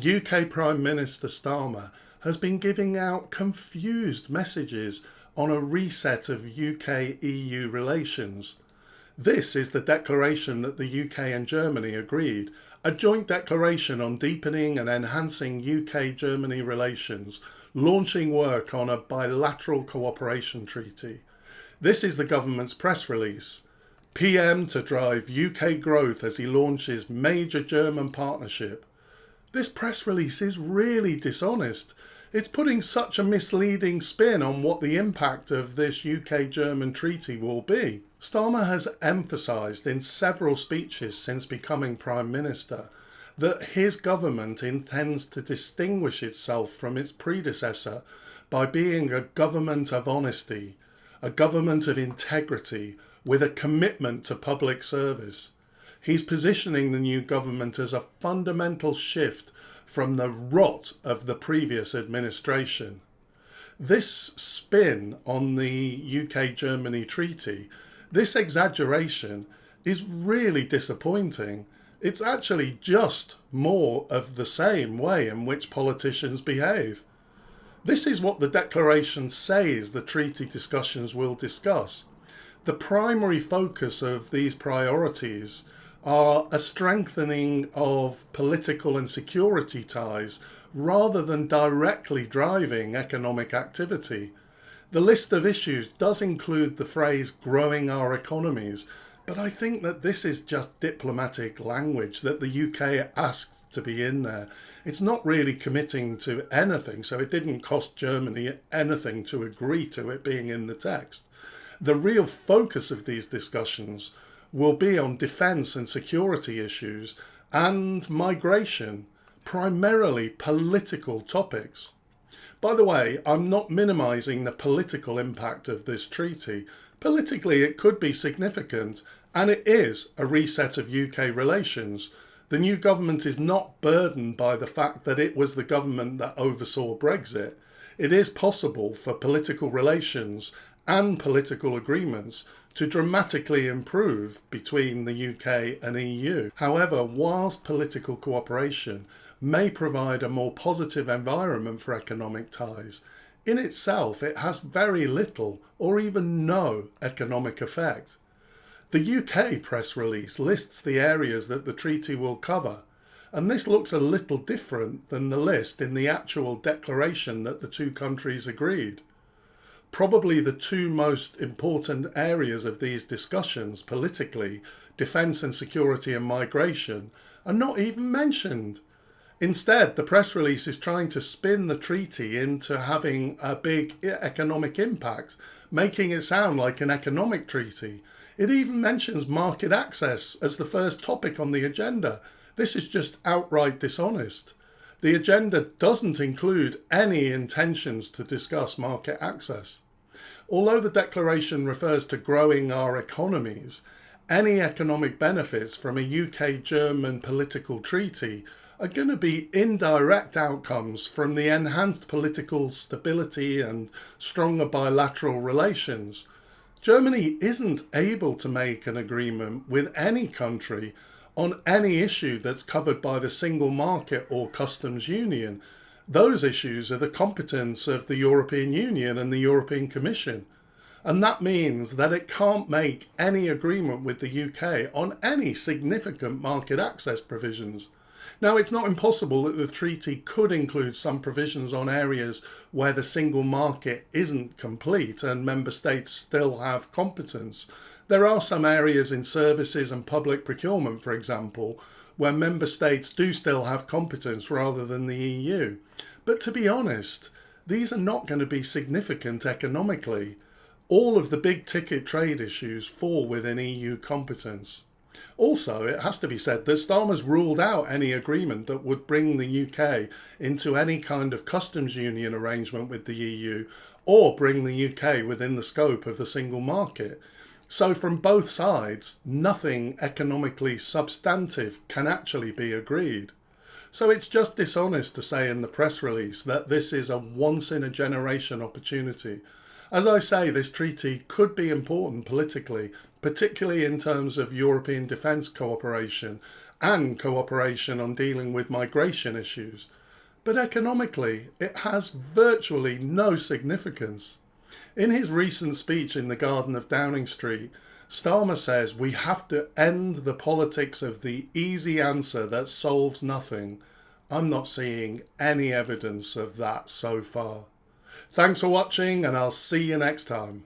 UK Prime Minister Starmer has been giving out confused messages on a reset of UK-EU relations. This is the declaration that the UK and Germany agreed, a joint declaration on deepening and enhancing UK-Germany relations, launching work on a bilateral cooperation treaty. This is the government's press release. PM to drive UK growth as he launches major German partnership. This press release is really dishonest. It's putting such a misleading spin on what the impact of this UK-German treaty will be. Starmer has emphasised in several speeches since becoming Prime Minister that his government intends to distinguish itself from its predecessor by being a government of honesty, a government of integrity, with a commitment to public service. He's positioning the new government as a fundamental shift from the rot of the previous administration. This spin on the UK-Germany treaty, this exaggeration, is really disappointing. It's actually just more of the same way in which politicians behave. This is what the declaration says the treaty discussions will discuss. The primary focus of these priorities are a strengthening of political and security ties rather than directly driving economic activity. The list of issues does include the phrase growing our economies, but I think that this is just diplomatic language that the UK asked to be in there. It's not really committing to anything, so it didn't cost Germany anything to agree to it being in the text. The real focus of these discussions will be on defence and security issues and migration, primarily political topics. By the way, I'm not minimising the political impact of this treaty. Politically, it could be significant, and it is a reset of UK relations. The new government is not burdened by the fact that it was the government that oversaw Brexit. It is possible for political relations and political agreements to dramatically improve between the UK and EU. However, whilst political cooperation may provide a more positive environment for economic ties, in itself it has very little or even no economic effect. The UK press release lists the areas that the treaty will cover, and this looks a little different than the list in the actual declaration that the two countries agreed. Probably the two most important areas of these discussions politically, defence and security and migration, are not even mentioned. Instead, the press release is trying to spin the treaty into having a big economic impact, making it sound like an economic treaty. It even mentions market access as the first topic on the agenda. This is just outright dishonest. The agenda doesn't include any intentions to discuss market access. Although the declaration refers to growing our economies, any economic benefits from a UK-German political treaty are going to be indirect outcomes from the enhanced political stability and stronger bilateral relations. Germany isn't able to make an agreement with any country on any issue that's covered by the single market or customs union. Those issues are the competence of the European Union and the European Commission. And that means that it can't make any agreement with the UK on any significant market access provisions. Now, it's not impossible that the treaty could include some provisions on areas where the single market isn't complete and member states still have competence. There are some areas in services and public procurement, for example, where member states do still have competence rather than the EU. But to be honest, these are not going to be significant economically. All of the big ticket trade issues fall within EU competence. Also, it has to be said that Starmer's ruled out any agreement that would bring the UK into any kind of customs union arrangement with the EU or bring the UK within the scope of the single market. So from both sides, nothing economically substantive can actually be agreed. So it's just dishonest to say in the press release that this is a once-in-a-generation opportunity. As I say, this treaty could be important politically, particularly in terms of European defence cooperation and cooperation on dealing with migration issues, but economically it has virtually no significance. In his recent speech in the Garden of Downing Street, Starmer says we have to end the politics of the easy answer that solves nothing. I'm not seeing any evidence of that so far. Thanks for watching, and I'll see you next time.